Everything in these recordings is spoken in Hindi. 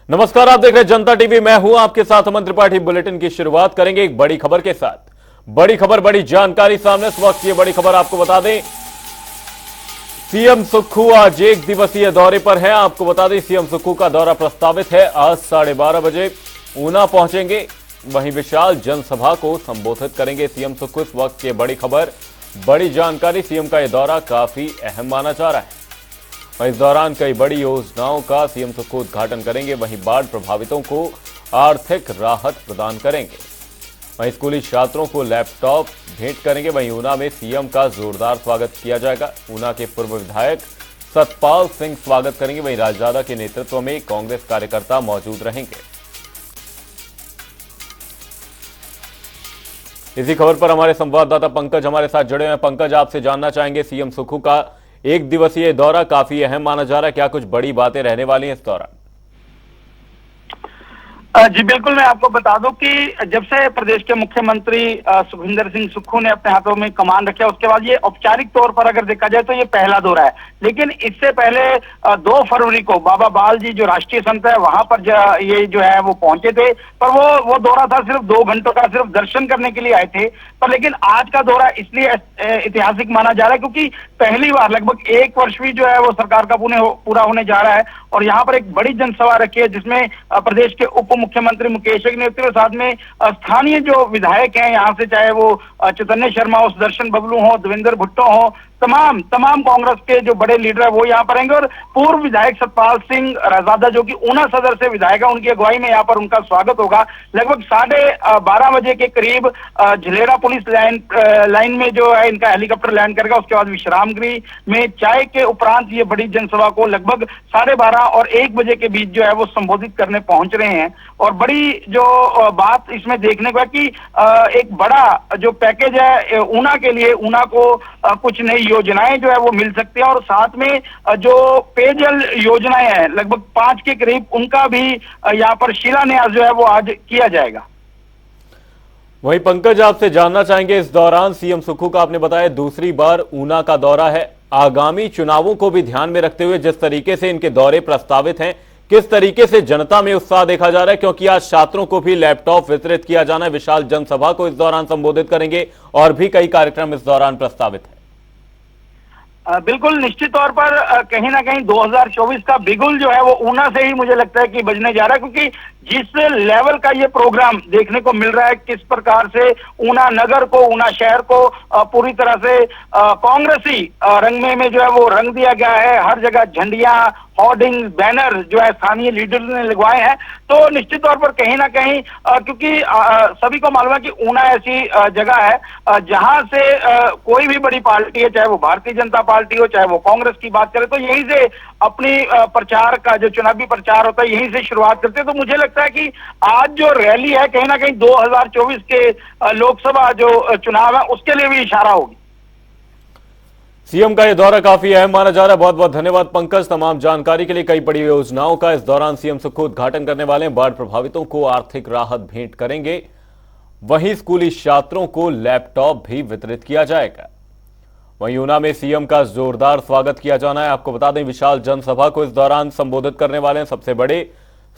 नमस्कार, आप देख रहे हैं जनता टीवी। मैं हूं आपके साथ अमन त्रिपाठी। बुलेटिन की शुरुआत करेंगे एक बड़ी खबर के साथ। बड़ी खबर, बड़ी जानकारी सामने इस वक्त। ये बड़ी खबर आपको बता दें, सीएम सुक्खू आज एक दिवसीय दौरे पर हैं। आपको बता दें, सीएम सुक्खू का दौरा प्रस्तावित है। आज 12:30 बजे ऊना पहुंचेंगे, वहीं विशाल जनसभा को संबोधित करेंगे सीएम सुक्खू। इस वक्त ये बड़ी खबर, बड़ी जानकारी। सीएम का यह दौरा काफी अहम माना जा रहा है। वहीं इस दौरान कई बड़ी योजनाओं का सीएम सुक्खू उद्घाटन करेंगे। वहीं बाढ़ प्रभावितों को आर्थिक राहत प्रदान करेंगे। वहीं स्कूली छात्रों को लैपटॉप भेंट करेंगे। वहीं ऊना में सीएम का जोरदार स्वागत किया जाएगा। ऊना के पूर्व विधायक सतपाल सिंह स्वागत करेंगे। वहीं राजदादा के नेतृत्व में कांग्रेस कार्यकर्ता मौजूद रहेंगे। इसी खबर पर हमारे संवाददाता पंकज हमारे साथ जुड़े हैं। पंकज, आपसे जानना चाहेंगे, सीएम सुक्खू का एक दिवसीय दौरा काफी अहम माना जा रहा है। क्या कुछ बड़ी बातें रहने वाली हैं इस दौरान? जी बिल्कुल, मैं आपको बता दूं कि जब से प्रदेश के मुख्यमंत्री सुखविंदर सिंह सुक्खू ने अपने हाथों में कमान रखा, उसके बाद ये औपचारिक तौर पर अगर देखा जाए तो ये पहला दौरा है। लेकिन इससे पहले 2 फरवरी को बाबा बाल जी जो राष्ट्रीय संत है, वहां पर ये जो है वो पहुंचे थे। पर वो दौरा था सिर्फ 2 घंटों का, सिर्फ दर्शन करने के लिए आए थे। पर लेकिन आज का दौरा इसलिए ऐतिहासिक माना जा रहा है क्योंकि पहली बार लगभग 1 वर्ष भी जो है वो सरकार का पूरा होने जा रहा है। और यहाँ पर एक बड़ी जनसभा रखी है जिसमें प्रदेश के उप मुख्यमंत्री मुकेश के नेतृत्व, साथ में स्थानीय जो विधायक हैं यहाँ से, चाहे वो चैतन्य शर्मा हो, सुदर्शन बबलू हो, देवेंद्र भुट्टो हो, तमाम कांग्रेस के जो बड़े लीडर है वो यहाँ पर आएंगे। और पूर्व विधायक सतपाल सिंह राजदादा जो कि ऊना सदर से विधायक है, उनकी अगुवाई में यहाँ पर उनका स्वागत होगा। लगभग 12:30 बजे के करीब झलेरा पुलिस लाइन में जो है इनका हेलीकॉप्टर लैंड करेगा। उसके बाद विश्राम गृह में चाय के उपरांत ये बड़ी जनसभा को लगभग 12:30 और 1 बजे के बीच जो है वो संबोधित करने पहुंच रहे हैं। और बड़ी जो बात इसमें देखने को है कि एक बड़ा जो पैकेज है ऊना के लिए, ऊना को कुछ नई योजनाएं जो है वो मिल सकती है। और साथ में जो पेयजल योजनाएं हैं लगभग 5 के करीब, उनका भी यहाँ पर शिलान्यास जो है वो आज किया जाएगा। वहीं पंकज, आपसे जानना चाहेंगे, इस दौरान सीएम सुक्खू का आपने बताया दूसरी बार ऊना का दौरा है। आगामी चुनावों को भी ध्यान में रखते हुए जिस तरीके से इनके दौरे प्रस्तावित हैं, किस तरीके से जनता में उत्साह देखा जा रहा है? क्योंकि आज छात्रों को भी लैपटॉप वितरित किया जाना है। विशाल जनसभा को इस दौरान संबोधित करेंगे और भी कई कार्यक्रम इस दौरान प्रस्तावित है। बिल्कुल, निश्चित तौर पर कहीं ना कहीं 2024 का बिगुल जो है वो ऊना से ही मुझे लगता है कि बजने जा रहा है। क्योंकि जिस लेवल का ये प्रोग्राम देखने को मिल रहा है, किस प्रकार से ऊना नगर को, ऊना शहर को पूरी तरह से कांग्रेसी रंग में जो है वो रंग दिया गया है। हर जगह झंडियां, होर्डिंग, बैनर जो है स्थानीय लीडर्स ने लगवाए हैं। तो निश्चित तौर पर कहीं ना कहीं क्योंकि सभी को मालूम है कि ऊना ऐसी जगह है जहां से कोई भी बड़ी पार्टी है, चाहे वो भारतीय जनता पार्टी हो, चाहे वो कांग्रेस की बात करे, तो यहीं से अपनी प्रचार का जो चुनावी प्रचार होता है यहीं से शुरुआत करते हैं। तो मुझे लगता है कि आज जो रैली है कहीं ना कहीं 2024 के लोकसभा जो चुनाव है उसके लिए भी इशारा होगी। सीएम का यह दौरा काफी अहम माना जा रहा है। बहुत बहुत धन्यवाद पंकज, तमाम जानकारी के लिए। कई बड़ी योजनाओं का इस दौरान सीएम सुक्खू उद्घाटन करने वाले हैं। बाढ़ प्रभावितों को आर्थिक राहत भेंट करेंगे। वहीं स्कूली छात्रों को लैपटॉप भी वितरित किया जाएगा। वहीं ऊना में सीएम का जोरदार स्वागत किया जाना है। आपको बता दें, विशाल जनसभा को इस दौरान संबोधित करने वाले हैं। सबसे बड़े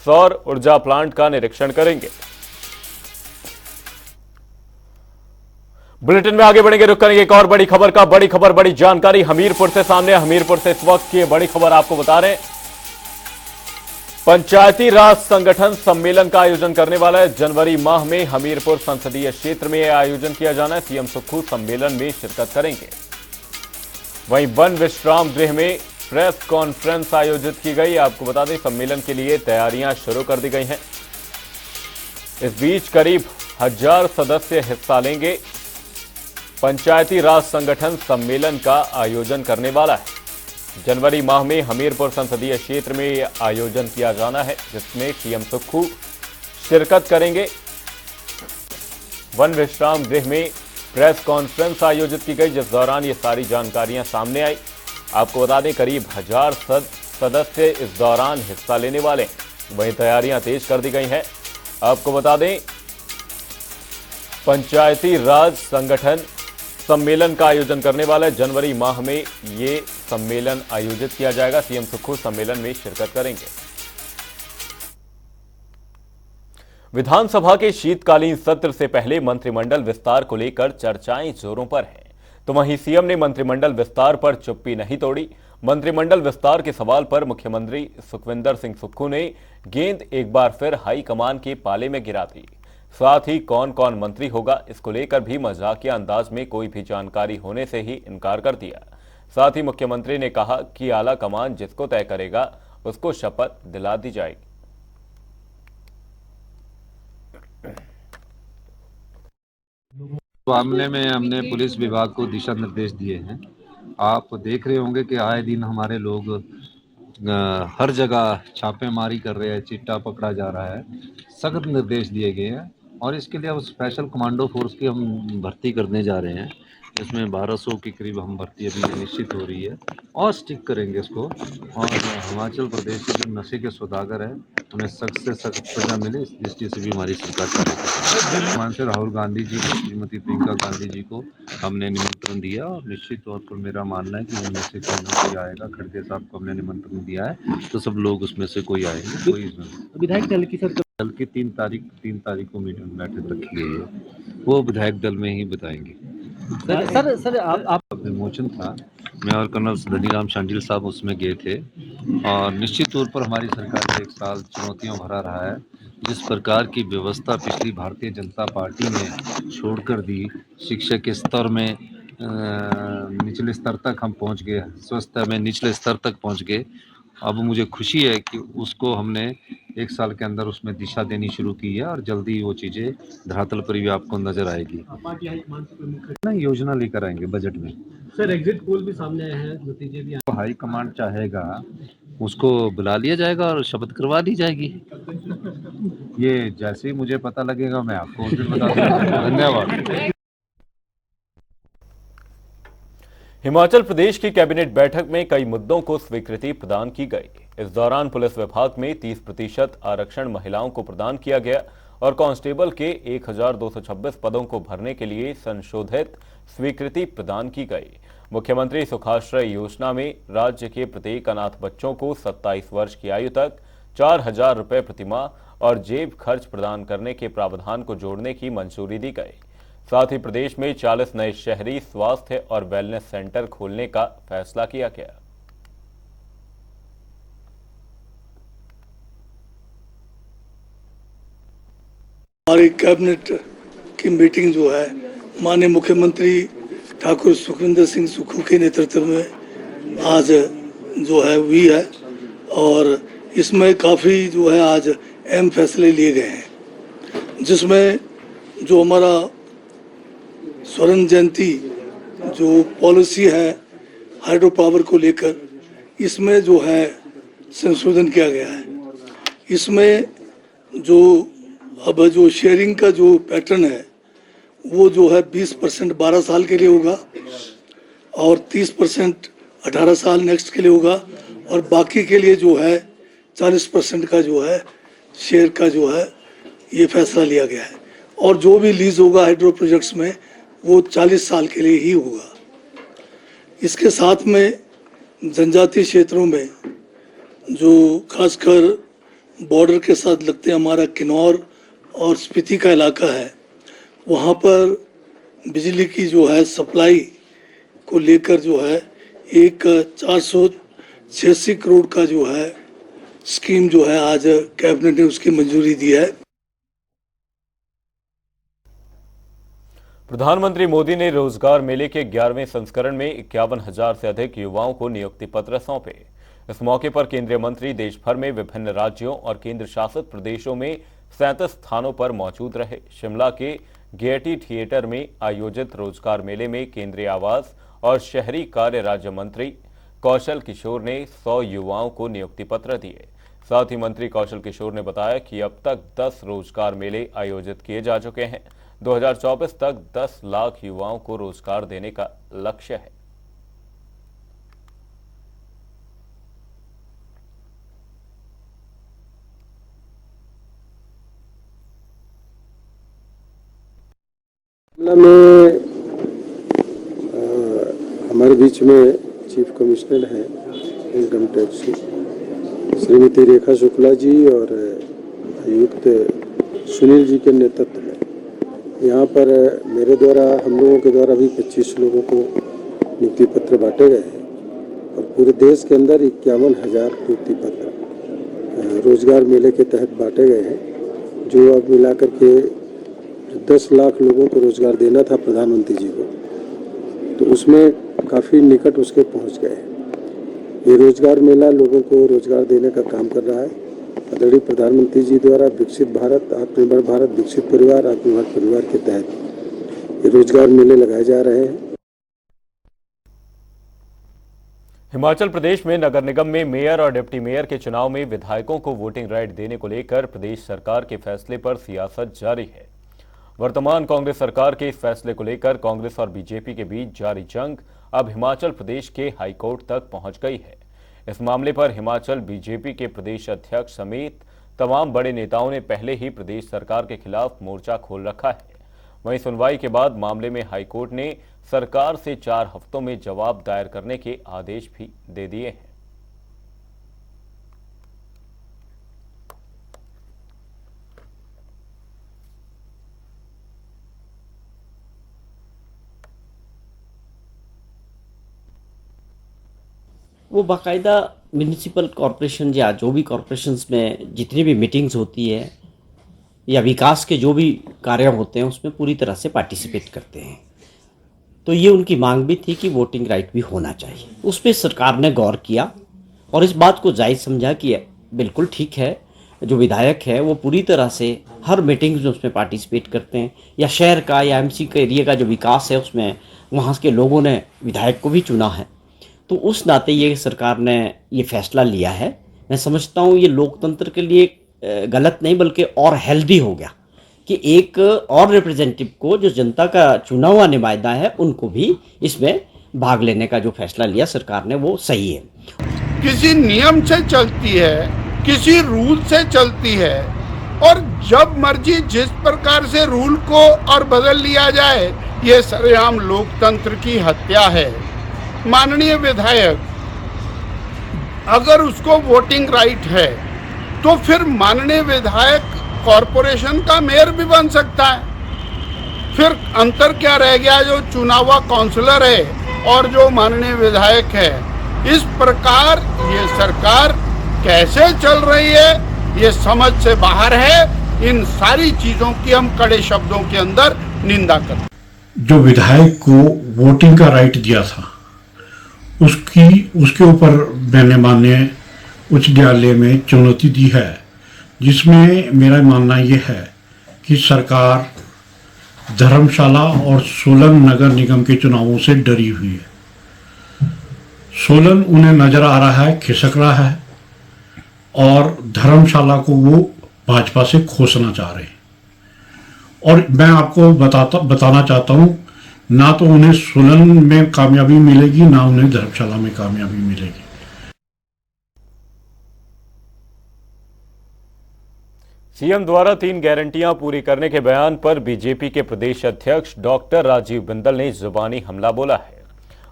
सौर ऊर्जा प्लांट का निरीक्षण करेंगे। बुलेटिन में आगे बढ़ेंगे, रुक करेंगे एक और बड़ी खबर का। बड़ी खबर, बड़ी जानकारी हमीरपुर से सामने। हमीरपुर से इस वक्त की बड़ी खबर आपको बता रहे हैं, पंचायती राज संगठन सम्मेलन का आयोजन करने वाला है। जनवरी माह में हमीरपुर संसदीय क्षेत्र में यह आयोजन किया जाना है। सीएम सुक्खू सम्मेलन में शिरकत करेंगे। वहीं वन विश्राम गृह में प्रेस कॉन्फ्रेंस आयोजित की गई। आपको बता दें, सम्मेलन के लिए तैयारियां शुरू कर दी गई हैं। इस बीच करीब 1000 सदस्य हिस्सा लेंगे। पंचायती राज संगठन सम्मेलन का आयोजन करने वाला है। जनवरी माह में हमीरपुर संसदीय क्षेत्र में यह आयोजन किया जाना है, जिसमें सीएम सुक्खू शिरकत करेंगे। वन विश्राम गृह में प्रेस कॉन्फ्रेंस आयोजित की गई, जिस दौरान ये सारी जानकारियां सामने आई। आपको बता दें, करीब 1000 सदस्य इस दौरान हिस्सा लेने वाले हैं। वहीं तैयारियां तेज कर दी गई हैं। आपको बता दें, पंचायती राज संगठन सम्मेलन का आयोजन करने वाला है। जनवरी माह में ये सम्मेलन आयोजित किया जाएगा। सीएम सुक्खू सम्मेलन में शिरकत करेंगे। विधानसभा के शीतकालीन सत्र से पहले मंत्रिमंडल विस्तार को लेकर चर्चाएं जोरों पर हैं। तो वहीं सीएम ने मंत्रिमंडल विस्तार पर चुप्पी नहीं तोड़ी। मंत्रिमंडल विस्तार के सवाल पर मुख्यमंत्री सुखविंदर सिंह सुक्खू ने गेंद एक बार फिर हाईकमान के पाले में गिरा दी। साथ ही कौन कौन मंत्री होगा इसको लेकर भी मजाकिया अंदाज में कोई भी जानकारी होने से ही इनकार कर दिया। साथ ही मुख्यमंत्री ने कहा कि आला कमान जिसको तय करेगा उसको शपथ दिला दी जाएगी। मामले में हमने पुलिस विभाग को दिशा निर्देश दिए हैं। आप देख रहे होंगे कि आए दिन हमारे लोग हर जगह छापेमारी कर रहे हैं, चिट्टा पकड़ा जा रहा है। सख्त निर्देश दिए गए हैं और इसके लिए अब स्पेशल कमांडो फोर्स की हम भर्ती करने जा रहे हैं। इसमें 1200 के करीब हम भर्ती अभी निश्चित हो रही है और स्टिक करेंगे इसको। और हिमाचल प्रदेश के जो नशे के सौदागर हैं उन्हें सख्त से सख्त सजा मिले, इस दृष्टि से भी हमारी सरकार कार्य से राहुल गांधी जी को, श्रीमती प्रियंका गांधी जी को हमने निमंत्रण दिया और निश्चित तौर पर मेरा मानना है कि उनमें से कोई ना कोई आएगा। खड़गे साहब को हमने निमंत्रण दिया है तो सब लोग उसमें से कोई आएंगे। कोई विधायक दल की दल की 3 तारीख को मीटिंग बैठक रखी गई है, वो विधायक दल में ही बताएंगे। सर आप विमोचन था, मैं और कर्नल धनीराम शांडिल साहब उसमें गए थे और निश्चित तौर पर हमारी सरकार का 1 साल चुनौतियों भरा रहा है। जिस प्रकार की व्यवस्था पिछली भारतीय जनता पार्टी ने छोड़कर दी, शिक्षा के स्तर में निचले स्तर तक हम पहुंच गए, स्वास्थ्य में निचले स्तर तक पहुंच गए। अब मुझे खुशी है कि उसको हमने 1 साल के अंदर उसमें दिशा देनी शुरू की है और जल्दी वो चीज़ें धरातल पर भी आपको नजर आएगी। ना योजना लेकर आएंगे बजट में। सर एग्जिट पोल भी सामने आए हैं, नतीजे भी तो हाई कमांड चाहेगा उसको बुला लिया जाएगा और शपथ करवा दी जाएगी। ये जैसे ही मुझे पता लगेगा मैं आपको उस दिन बता दूंगा। धन्यवाद। हिमाचल प्रदेश की कैबिनेट बैठक में कई मुद्दों को स्वीकृति प्रदान की गई। इस दौरान पुलिस विभाग में 30% आरक्षण महिलाओं को प्रदान किया गया और कांस्टेबल के 1226 पदों को भरने के लिए संशोधित स्वीकृति प्रदान की गई। मुख्यमंत्री सुखाश्रय योजना में राज्य के प्रत्येक अनाथ बच्चों को 27 वर्ष की आयु तक 4,000 रुपए प्रतिमाह और जेब खर्च प्रदान करने के प्रावधान को जोड़ने की मंजूरी दी गई। साथ ही प्रदेश में 40 नए शहरी स्वास्थ्य और वेलनेस सेंटर खोलने का फैसला किया गया। हमारी कैबिनेट की मीटिंग जो है माननीय मुख्यमंत्री ठाकुर सुखविंदर सिंह सुक्खू के नेतृत्व में आज जो है हुई है और इसमें काफ़ी जो है आज अहम फैसले लिए गए हैं, जिसमें जो हमारा स्वर्ण जयंती जो पॉलिसी है हाइड्रो पावर को लेकर, इसमें जो है संशोधन किया गया है। इसमें जो अब जो शेयरिंग का जो पैटर्न है वो जो है 20% 12 साल के लिए होगा और 30% 18 साल नेक्स्ट के लिए होगा और बाकी के लिए जो है 40% का जो है शेयर का जो है ये फैसला लिया गया है। और जो भी लीज होगा हाइड्रो प्रोजेक्ट्स में वो 40 साल के लिए ही होगा। इसके साथ में जनजातीय क्षेत्रों में जो खासकर बॉर्डर के साथ लगते हमारा किन्नौर और स्पीति का इलाका है, वहाँ पर बिजली की जो है सप्लाई को लेकर जो है एक 486 करोड़ का जो है स्कीम जो है आज कैबिनेट ने उसकी मंजूरी दी है। प्रधानमंत्री मोदी ने रोजगार मेले के 11वें संस्करण में 51,000 से अधिक युवाओं को नियुक्ति पत्र सौंपे। इस मौके पर केंद्रीय मंत्री देश भर में विभिन्न राज्यों और केंद्र शासित प्रदेशों में 37 स्थानों पर मौजूद रहे। शिमला के गेयटी थिएटर में आयोजित रोजगार मेले में केंद्रीय आवास और शहरी कार्य राज्य मंत्री कौशल किशोर ने 100 युवाओं को नियुक्ति पत्र दिए। साथ ही मंत्री कौशल किशोर ने बताया कि अब तक 10 रोजगार मेले आयोजित किए जा चुके हैं। 2024 तक 10 लाख युवाओं को रोजगार देने का लक्ष्य है। शिमला में हमारे बीच में चीफ कमिश्नर हैं इनकम टैक्स श्रीमती रेखा शुक्ला जी और आयुक्त सुनील जी के नेतृत्व में यहाँ पर मेरे द्वारा, हम लोगों के द्वारा भी 25 लोगों को नियुक्ति पत्र बांटे गए हैं और पूरे देश के अंदर 51,000 नियुक्ति पत्र रोजगार मेले के तहत बांटे गए हैं, जो अब मिलाकर के 10 लाख लोगों को रोजगार देना था प्रधानमंत्री जी को, तो उसमें काफ़ी निकट उसके पहुंच गए हैं। ये रोजगार मेला लोगों को रोजगार देने का काम कर रहा है। आदरणीय प्रधानमंत्री जी द्वारा विकसित भारत, आत्मनिर्भर भारत, विकसित परिवार, आत्मनिर्भर परिवार के तहत ये रोजगार मेले लगाए जा रहे हैं। हिमाचल प्रदेश में नगर निगम में मेयर और डिप्टी मेयर के चुनाव में विधायकों को वोटिंग राइट देने को लेकर प्रदेश सरकार के फैसले पर सियासत जारी है। वर्तमान कांग्रेस सरकार के इस फैसले को लेकर कांग्रेस और बीजेपी के बीच जारी जंग अब हिमाचल प्रदेश के हाईकोर्ट तक पहुंच गई है। इस मामले पर हिमाचल बीजेपी के प्रदेश अध्यक्ष समेत तमाम बड़े नेताओं ने पहले ही प्रदेश सरकार के खिलाफ मोर्चा खोल रखा है। वहीं सुनवाई के बाद मामले में हाईकोर्ट ने सरकार से 4 हफ्तों में जवाब दायर करने के आदेश भी दे दिए हैं। वो बाकायदा म्यूनिसिपल कॉरपोरेशन या जो भी कॉरपोरेशंस में जितनी भी मीटिंग्स होती है या विकास के जो भी कार्य होते हैं उसमें पूरी तरह से पार्टिसिपेट करते हैं। तो ये उनकी मांग भी थी कि वोटिंग राइट भी होना चाहिए। उस पर सरकार ने गौर किया और इस बात को जायज़ समझा कि बिल्कुल ठीक है, जो विधायक है वो पूरी तरह से हर मीटिंग्स में उसमें पार्टिसिपेट करते हैं, या शहर का या एमसी के एरिया का जो विकास है उसमें वहाँ के लोगों ने विधायक को भी चुना है। तो उस नाते ये सरकार ने ये फैसला लिया है। मैं समझता हूँ ये लोकतंत्र के लिए गलत नहीं बल्कि और हेल्दी हो गया कि एक और रिप्रेजेंटेटिव को जो जनता का चुना हुआ नुमाइंदा है उनको भी इसमें भाग लेने का जो फैसला लिया सरकार ने वो सही है। किसी नियम से चलती है, किसी रूल से चलती है और जब मर्जी जिस प्रकार से रूल को और बदल लिया जाए, ये सरेआम लोकतंत्र की हत्या है। माननीय विधायक अगर उसको वोटिंग राइट है तो फिर माननीय विधायक कॉरपोरेशन का मेयर भी बन सकता है। फिर अंतर क्या रह गया जो चुना हुआ काउंसलर है और जो माननीय विधायक है। इस प्रकार ये सरकार कैसे चल रही है ये समझ से बाहर है। इन सारी चीजों की हम कड़े शब्दों के अंदर निंदा करते हैं। जो विधायक को वोटिंग का राइट दिया था उसके ऊपर मैंने माननीय उच्च न्यायालय में चुनौती दी है, जिसमें मेरा मानना ये है कि सरकार धर्मशाला और सोलन नगर निगम के चुनावों से डरी हुई है। सोलन उन्हें नजर आ रहा है खिसक रहा है और धर्मशाला को वो भाजपा से खोसना चाह रहे हैं। और मैं आपको बताना चाहता हूं, ना तो उन्हें सोलन में कामयाबी मिलेगी ना उन्हें धर्मशाला में कामयाबी मिलेगी। सीएम द्वारा 3 गारंटियां पूरी करने के बयान पर बीजेपी के प्रदेश अध्यक्ष डॉक्टर राजीव बिंदल ने जुबानी हमला बोला है।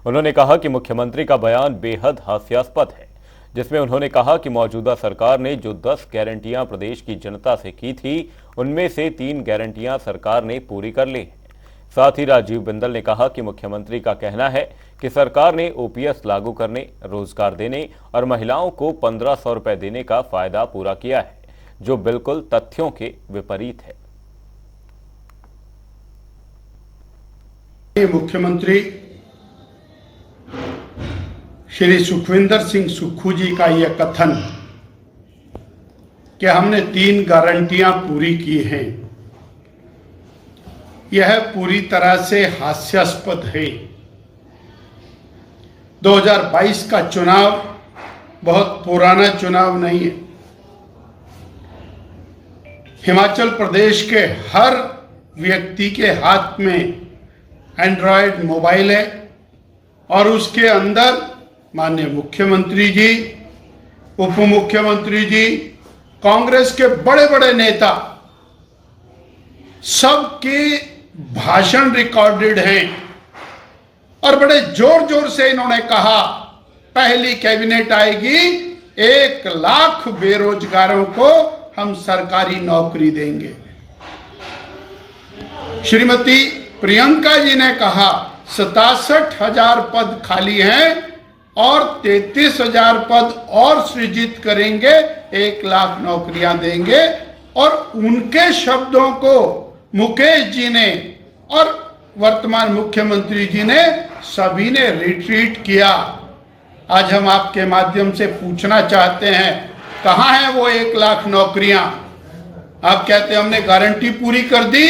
उन्होंने कहा कि मुख्यमंत्री का बयान बेहद हास्यास्पद है, जिसमें उन्होंने कहा कि मौजूदा सरकार ने जो 10 गारंटियां प्रदेश की जनता से की थी उनमें से 3 गारंटियां सरकार ने पूरी कर ली हैं। साथ ही राजीव बिंदल ने कहा कि मुख्यमंत्री का कहना है कि सरकार ने ओपीएस लागू करने, रोजगार देने और महिलाओं को 1500 रुपए देने का फायदा पूरा किया है, जो बिल्कुल तथ्यों के विपरीत है। मुख्यमंत्री श्री सुखविंदर सिंह सुक्खू जी का यह कथन कि हमने 3 गारंटियां पूरी की हैं, यह पूरी तरह से हास्यास्पद है। 2022 का चुनाव बहुत पुराना चुनाव नहीं है। हिमाचल प्रदेश के हर व्यक्ति के हाथ में एंड्रॉयड मोबाइल है और उसके अंदर माननीय मुख्यमंत्री जी, उप मुख्यमंत्री जी, कांग्रेस के बड़े बड़े नेता सबके भाषण रिकॉर्डेड हैं और बड़े जोर जोर से इन्होंने कहा पहली कैबिनेट आएगी 1 लाख बेरोजगारों को हम सरकारी नौकरी देंगे। श्रीमती प्रियंका जी ने कहा 67,000 पद खाली हैं और 33,000 पद और सृजित करेंगे, 1 लाख नौकरियां देंगे। और उनके शब्दों को मुकेश जी ने और वर्तमान मुख्यमंत्री जी ने सभी ने रिट्रीट किया। आज हम आपके माध्यम से पूछना चाहते हैं, कहां है वो 1 लाख नौकरियां? आप कहते हैं हमने गारंटी पूरी कर दी,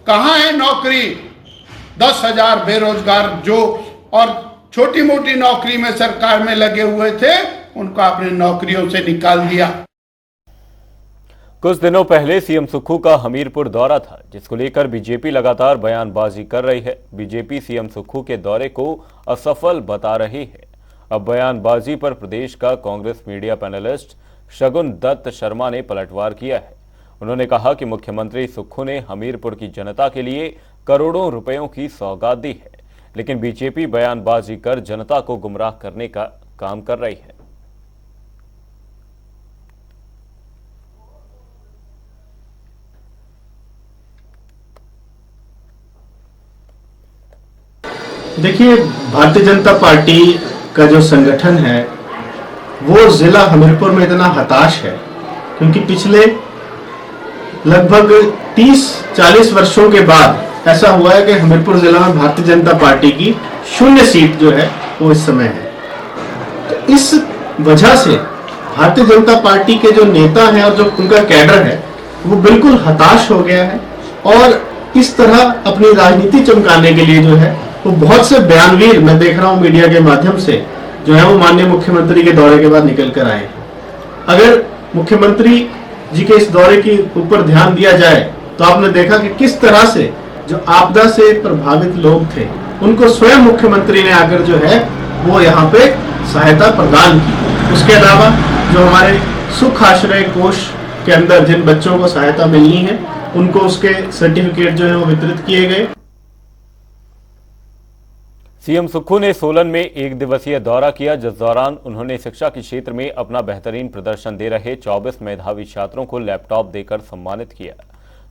कहां है नौकरी? 10,000 बेरोजगार जो और छोटी मोटी नौकरी में सरकार में लगे हुए थे, उनको आपने नौकरियों से निकाल दिया। कुछ दिनों पहले सीएम सुक्खू का हमीरपुर दौरा था, जिसको लेकर बीजेपी लगातार बयानबाजी कर रही है। बीजेपी सीएम सुक्खू के दौरे को असफल बता रही है। अब बयानबाजी पर प्रदेश का कांग्रेस मीडिया पैनलिस्ट शगुन दत्त शर्मा ने पलटवार किया है। उन्होंने कहा कि मुख्यमंत्री सुक्खू ने हमीरपुर की जनता के लिए करोड़ों रुपयों की सौगात दी है, लेकिन बीजेपी बयानबाजी कर जनता को गुमराह करने का काम कर रही है। देखिए, भारतीय जनता पार्टी का जो संगठन है वो जिला हमीरपुर में इतना हताश है क्योंकि पिछले लगभग 30-40 वर्षों के बाद ऐसा हुआ है कि हमीरपुर जिला में भारतीय जनता पार्टी की 0 सीट जो है वो इस समय है। तो इस वजह से भारतीय जनता पार्टी के जो नेता हैं और जो उनका कैडर है वो बिल्कुल हताश हो गया है और इस तरह अपनी राजनीति चमकाने के लिए जो है वो बहुत से बयानवीर मैं देख रहा हूं मीडिया के माध्यम से जो है वो माननीय मुख्यमंत्री के दौरे के बाद निकल कर आए। अगर मुख्यमंत्री जी के इस दौरे के ऊपर ध्यान दिया जाए तो आपने देखा कि किस तरह से जो आपदा से प्रभावित लोग थे उनको स्वयं मुख्यमंत्री ने आकर जो है वो यहाँ पे सहायता प्रदान की। उसके अलावा जो हमारे सुख आश्रय कोष के अंदर जिन बच्चों को सहायता मिलनी है उनको उसके सर्टिफिकेट जो है वो वितरित किए गए। सीएम सुक्खू ने सोलन में 1 दिवसीय दौरा किया, जिस दौरान उन्होंने शिक्षा के क्षेत्र में अपना बेहतरीन प्रदर्शन दे रहे 24 मेधावी छात्रों को लैपटॉप देकर सम्मानित किया।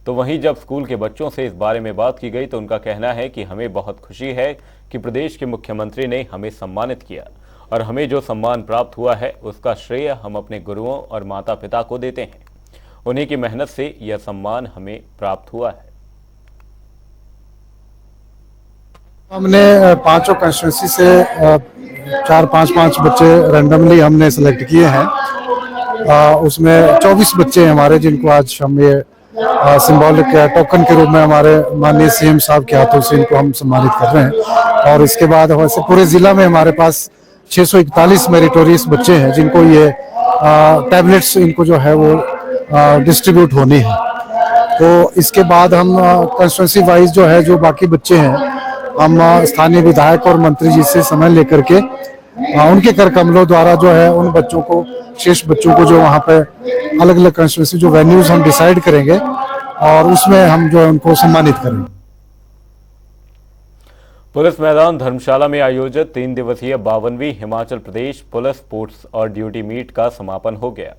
तो वहीं जब स्कूल के बच्चों से इस बारे में बात की गई तो उनका कहना है कि हमें बहुत खुशी है कि प्रदेश के मुख्यमंत्री ने हमें सम्मानित किया और हमें जो सम्मान प्राप्त हुआ है उसका श्रेय हम अपने गुरुओं और माता पिता को देते हैं। उन्हीं की मेहनत से यह सम्मान हमें प्राप्त हुआ है। हमने 5 कंस्टिट्यूंसी से 4-5 बच्चे रैंडमली हमने सेलेक्ट किए हैं। उसमें 24 बच्चे हैं हमारे जिनको आज हम ये सिंबॉलिक टोकन के रूप में हमारे माननीय सीएम साहब के हाथों से इनको हम सम्मानित कर रहे हैं। और इसके बाद वैसे पूरे जिला में हमारे पास 641 मेरिटोरियस बच्चे हैं जिनको ये टैबलेट्स इनको जो है वो डिस्ट्रीब्यूट होनी है। तो इसके बाद हम कंस्टिट्यूंसी वाइज जो है जो बाकी बच्चे हैं हम स्थानीय विधायक और मंत्री जी से समय लेकर के उनके कर कमलों द्वारा जो है उन बच्चों को शेष बच्चों को जो वहाँ पे अलग अलग कंस्टिट्यूंसी जो वेन्यूज हम डिसाइड करेंगे और उसमें हम जो है उनको सम्मानित करेंगे। पुलिस मैदान धर्मशाला में आयोजित 3 दिवसीय 52वीं हिमाचल प्रदेश पुलिस स्पोर्ट्स और ड्यूटी मीट का समापन हो गया।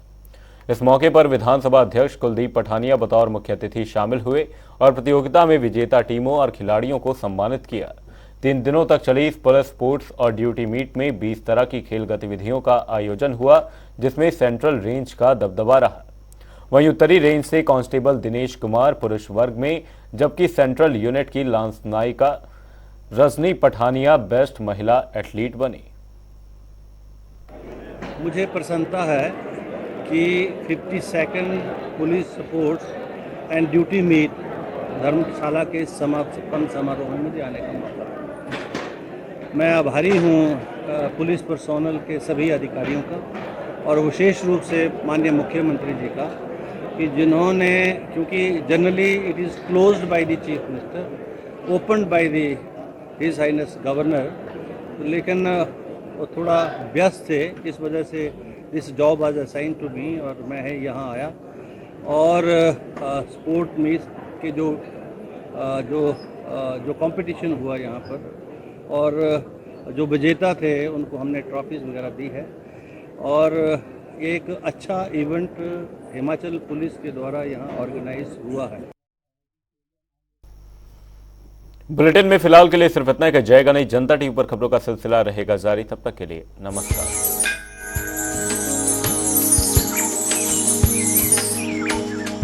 इस मौके पर विधानसभा अध्यक्ष कुलदीप पठानिया बतौर मुख्य अतिथि शामिल हुए और प्रतियोगिता में विजेता टीमों और खिलाड़ियों को सम्मानित किया। 3 दिनों तक चली इस पुलिस स्पोर्ट्स और ड्यूटी मीट में 20 तरह की खेल गतिविधियों का आयोजन हुआ, जिसमें सेंट्रल रेंज का दबदबा रहा। वहीं उत्तरी रेंज से कांस्टेबल दिनेश कुमार पुरुष वर्ग में, जबकि सेंट्रल यूनिट की लांस नायिका रजनी पठानिया बेस्ट महिला एथलीट बनी। मुझे प्रसन्नता है कि 52nd police sports and duty meet Dharamshala के समापन समारोह में मुझे आने का मौका मिला। मैं आभारी हूँ पुलिस पर्सोनल के सभी अधिकारियों का और विशेष रूप से माननीय मुख्यमंत्री जी का कि जिन्होंने, क्योंकि generally it is closed by the chief minister, opened by the his highness governor, लेकिन वो थोड़ा व्यस्त थे, इस वजह से this job was assign to me और मैं यहाँ आया और स्पोर्ट मीट के जो कंपटीशन हुआ यहाँ पर और जो विजेता थे उनको हमने ट्रॉफीज़ वगैरह दी है और एक अच्छा इवेंट हिमाचल पुलिस के द्वारा यहाँ ऑर्गेनाइज हुआ है। बुलेटिन में फिलहाल के लिए सिर्फ इतना ही। जयगा नहीं, जनता टीवी पर खबरों का सिलसिला रहेगा जारी। तब तक के लिए नमस्कार।